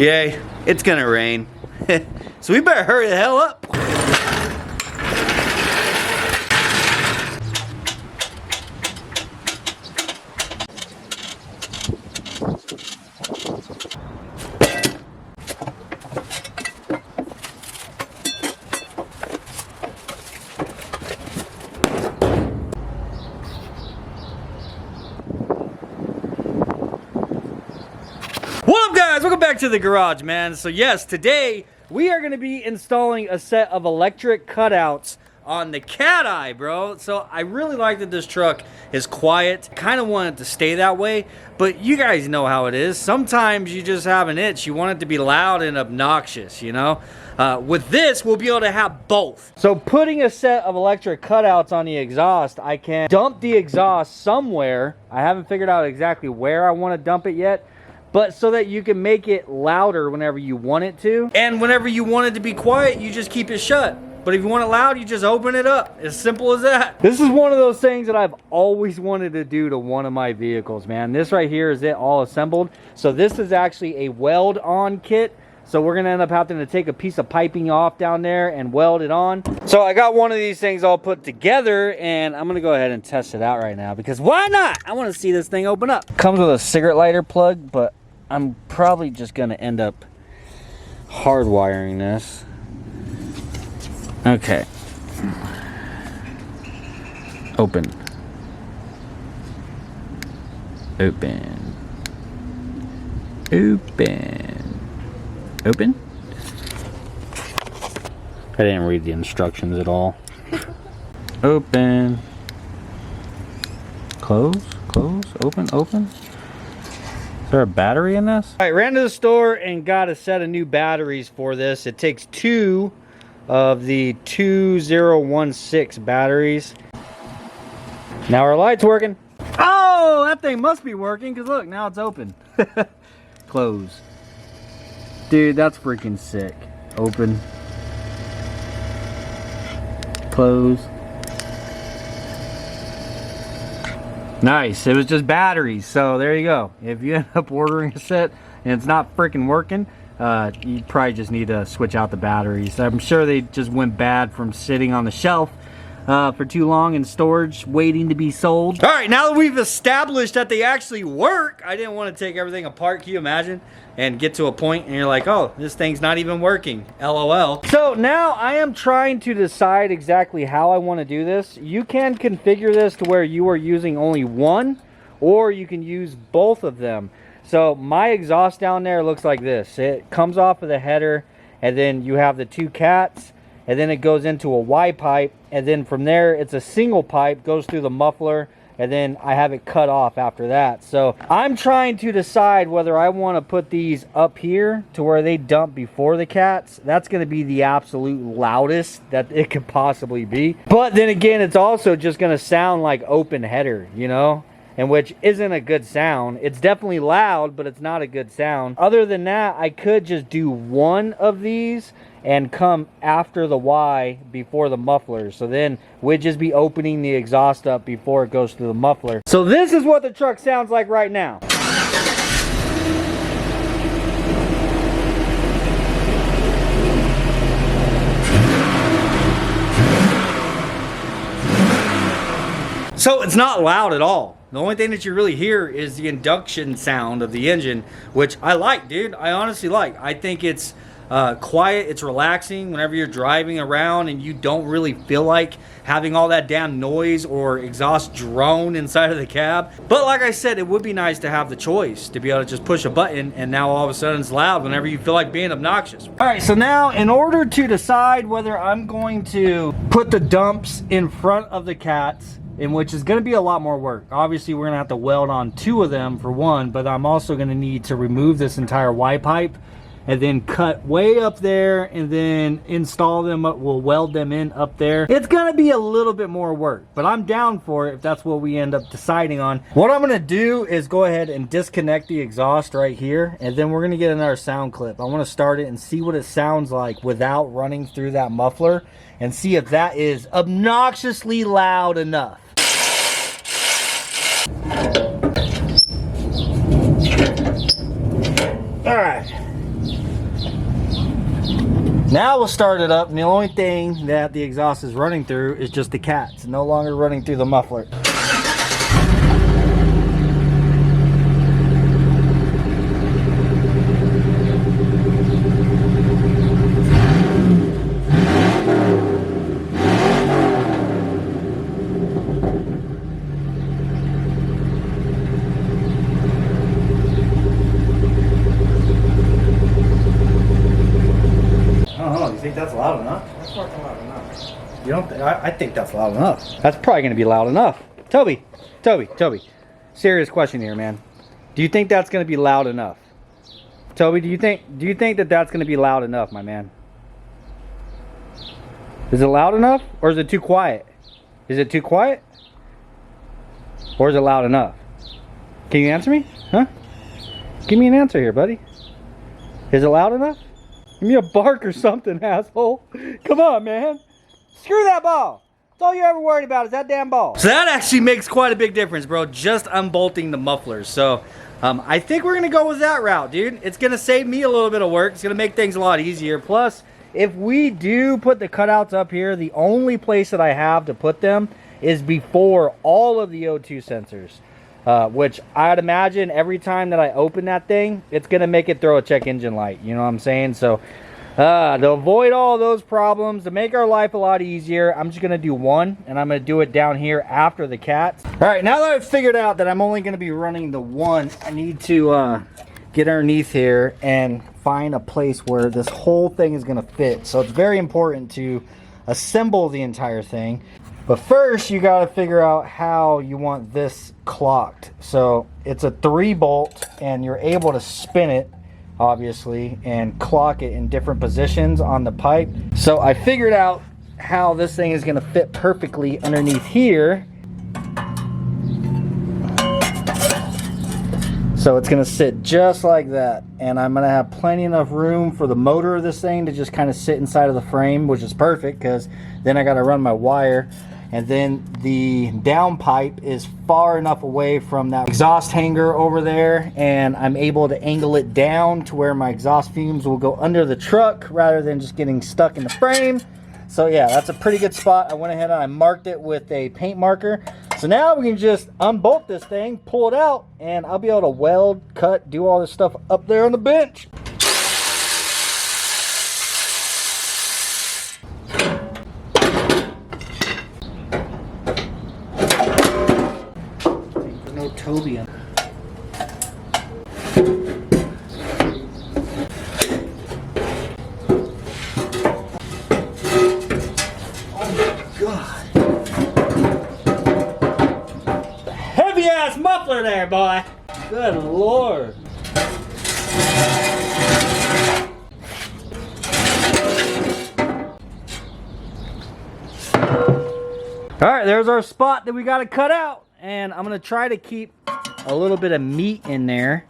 Yay, it's gonna rain. So we better hurry the hell up. What up, guys? Welcome back to the garage, man. So yes, today we are going to be installing a set of electric cutouts on the Cateye, bro. So I really like that this truck is quiet. Kind of want it to stay that way, but you guys know how it is. Sometimes you just have an itch. You want it to be loud and obnoxious, you know? With this, we'll be able to have both. So putting a set of electric cutouts on the exhaust, I can dump the exhaust somewhere. I haven't figured out exactly where I want to dump it yet, but so that you can make it louder whenever you want it to. And whenever you want it to be quiet, you just keep it shut. But if you want it loud, you just open it up. As simple as that. This is one of those things that I've always wanted to do to one of my vehicles, man. This right here is it all assembled. So this is actually a weld-on kit. So we're gonna end up having to take a piece of piping off down there and weld it on. So I got one of these things all put together, and I'm gonna go ahead and test it out right now, because why not? I wanna see this thing open up. Comes with a cigarette lighter plug, but I'm probably just gonna end up hardwiring this. Okay. Open. Open. Open. Open? I didn't read the instructions at all. Open. Close, close, open, open. Is there a battery in this? All right, ran to the store and got a set of new batteries for this. It takes 2 of the 2016 batteries. Now our light's working. Oh, that thing must be working, because look, now it's open. Close. Dude, that's freaking sick. Open. Close. Nice. It was just batteries, so there you go. If you end up ordering a set and it's not freaking working, you probably just need to switch out the batteries. I'm sure they just went bad from sitting on the shelf for too long in storage, waiting to be sold. All right, now that we've established that they actually work, I didn't want to take everything apart. Can you imagine? And get to a point and you're like, oh, this thing's not even working. LOL. So now I am trying to decide exactly how I want to do this. You can configure this to where you are using only one, or you can use both of them. So my exhaust down there looks like this. It comes off of the header, and then you have the 2 cats, and then it goes into a Y pipe, and then from there it's a single pipe, goes through the muffler, and then I have it cut off after that. So I'm trying to decide whether I want to put these up here to where they dump before the cats. That's going to be the absolute loudest that it could possibly be. But then again, it's also just going to sound like open header, you know? And which isn't a good sound. It's definitely loud, but it's not a good sound. Other than that, I could just do one of these and come after the Y before the muffler. So then we'd just be opening the exhaust up before it goes through the muffler. So this is what the truck sounds like right now. So it's not loud at all. The only thing that you really hear is the induction sound of the engine, which I like, dude. I honestly like. I think it's quiet, it's relaxing whenever you're driving around and you don't really feel like having all that damn noise or exhaust drone inside of the cab. But like I said, it would be nice to have the choice to be able to just push a button and now all of a sudden it's loud whenever you feel like being obnoxious. All right, so now in order to decide whether I'm going to put the dumps in front of the cats, in which is going to be a lot more work. Obviously, we're going to have to weld on 2 of them for one, but I'm also going to need to remove this entire Y pipe and then cut way up there and then install them up. We'll weld them in up there. It's going to be a little bit more work, but I'm down for it if that's what we end up deciding on. What I'm going to do is go ahead and disconnect the exhaust right here, and then we're going to get another sound clip. I want to start it and see what it sounds like without running through that muffler and see if that is obnoxiously loud enough. All right. Now we'll start it up, and the only thing that the exhaust is running through is just the cat. It's no longer running through the muffler. You think that's loud enough? That's not loud enough. You don't think? I think that's loud enough. That's probably going to be loud enough. Toby. Serious question here, man. Do you think that's going to be loud enough? Toby, do you think that that's going to be loud enough, my man? Is it loud enough, or is it too quiet? Is it too quiet, or is it loud enough? Can you answer me? Huh? Give me an answer here, buddy. Is it loud enough? Give me a bark or something, asshole. Come on, man. Screw that ball. That's all you're ever worried about is that damn ball. So that actually makes quite a big difference, bro. Just unbolting the mufflers. So I think we're going to go with that route, dude. It's going to save me a little bit of work. It's going to make things a lot easier. Plus, if we do put the cutouts up here, the only place that I have to put them is before all of the O2 sensors. Which I'd imagine every time that I open that thing, it's going to make it throw a check engine light. You know what I'm saying? So to avoid all those problems, to make our life a lot easier, I'm just going to do one, and I'm going to do it down here after the cats. All right, now that I've figured out that I'm only going to be running the one, I need to get underneath here and find a place where this whole thing is going to fit. So it's very important to assemble the entire thing. But first, you got to figure out how you want this clocked. So it's a 3-bolt, and you're able to spin it, obviously, and clock it in different positions on the pipe. So I figured out how this thing is going to fit perfectly underneath here. So it's going to sit just like that. And I'm going to have plenty enough room for the motor of this thing to just kind of sit inside of the frame, which is perfect because then I got to run my wire. And then the down pipe is far enough away from that exhaust hanger over there, and I'm able to angle it down to where my exhaust fumes will go under the truck rather than just getting stuck in the frame. So yeah, that's a pretty good spot. I went ahead and I marked it with a paint marker. So now we can just unbolt this thing, pull it out, and I'll be able to weld, cut, do all this stuff up there on the bench. Toby. Oh my God. Heavy ass muffler there, boy. Good Lord. All right, there's our spot that we got to cut out. And I'm going to try to keep a little bit of meat in there,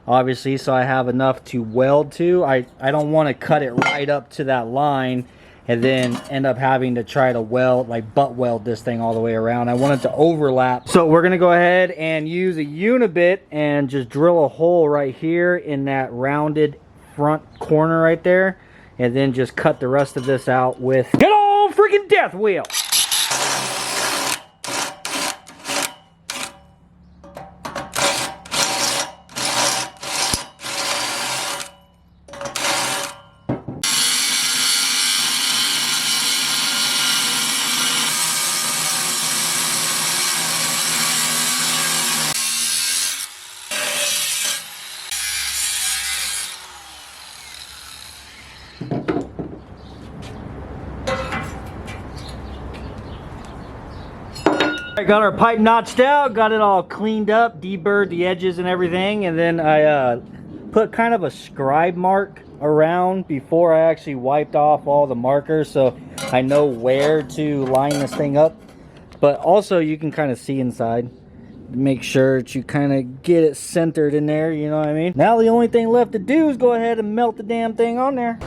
obviously, so I have enough to weld to. I don't want to cut it right up to that line and then end up having to try to weld, like butt weld this thing all the way around. I want it to overlap. So we're going to go ahead and use a unibit and just drill a hole right here in that rounded front corner right there. And then just cut the rest of this out with good old freaking death wheel. I got our pipe notched out, got it all cleaned up, deburred the edges and everything, and then I put kind of a scribe mark around before I actually wiped off all the markers, so I know where to line this thing up. But also you can kind of see inside, make sure that you kind of get it centered in there, you know what I mean? Now the only thing left to do is go ahead and melt the damn thing on there.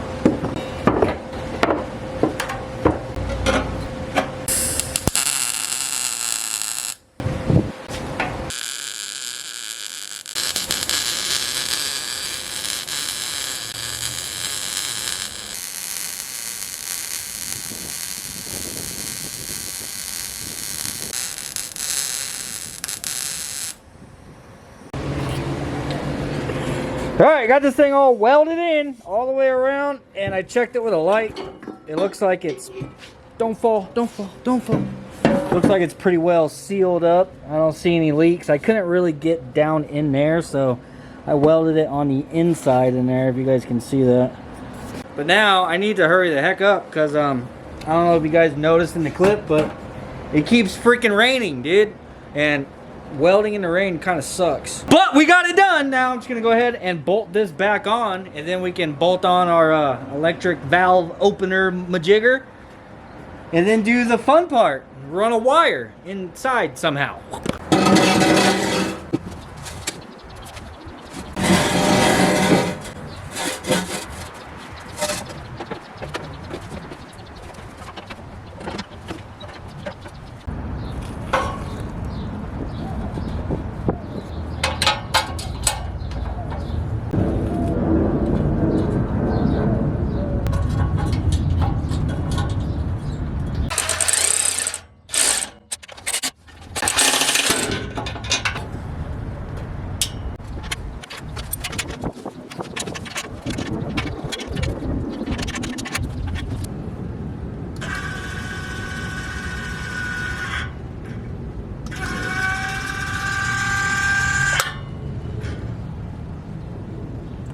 Alright, got this thing all welded in all the way around, and I checked it with a light. It looks like it's, don't fall, don't fall, don't fall. Looks like it's pretty well sealed up. I don't see any leaks. I couldn't really get down in there, so I welded it on the inside in there, if you guys can see that. But now I need to hurry the heck up, because I don't know if you guys noticed in the clip, but it keeps freaking raining, dude. And welding in the rain kind of sucks. But we got it done. Now I'm just gonna go ahead and bolt this back on, and then we can bolt on our electric valve opener majigger, and then do the fun part, run a wire inside somehow.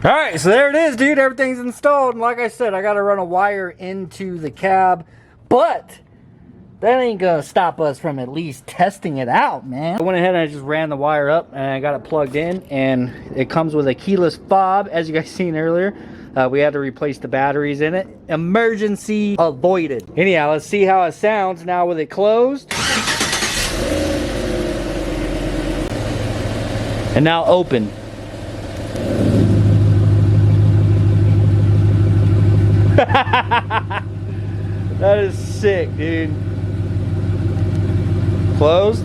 Alright, so there it is, dude. Everything's installed. And like I said, I got to run a wire into the cab. But that ain't going to stop us from at least testing it out, man. I went ahead and I just ran the wire up and I got it plugged in. And it comes with a keyless fob, as you guys seen earlier. We had to replace the batteries in it. Emergency avoided. Anyhow, let's see how it sounds now with it closed. And now open. That is sick, dude. Closed.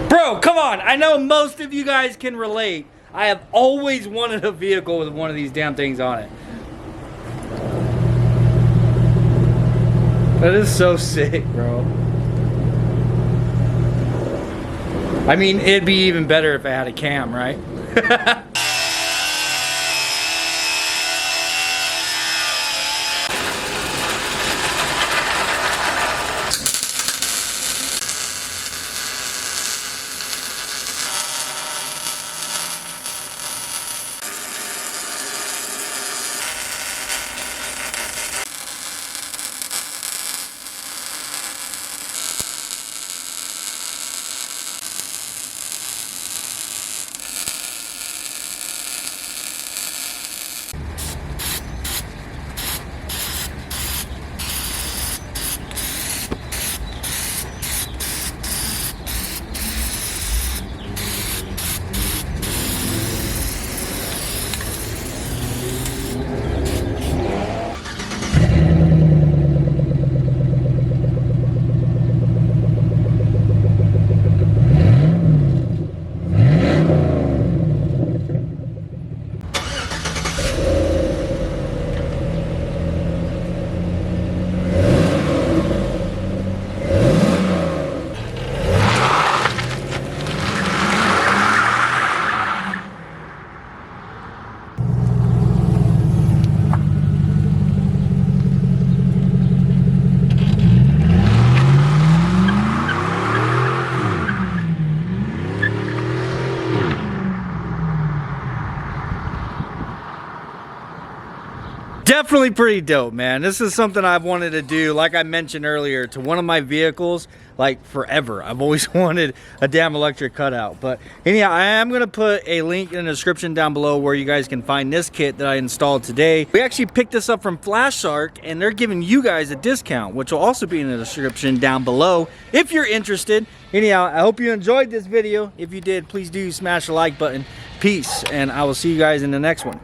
Bro, come on. I know most of you guys can relate. I have always wanted a vehicle with one of these damn things on it. That is so sick, bro. I mean, it'd be even better if I had a cam, right? Definitely pretty dope, man. This is something I've wanted to do, like I mentioned earlier, to one of my vehicles, like forever. I've always wanted a damn electric cutout. But anyhow, I am going to put a link in the description down below where you guys can find this kit that I installed today. We actually picked this up from Flash Shark, and they're giving you guys a discount, which will also be in the description down below if you're interested. Anyhow, I hope you enjoyed this video. If you did, please do smash the like button. Peace, and I will see you guys in the next one.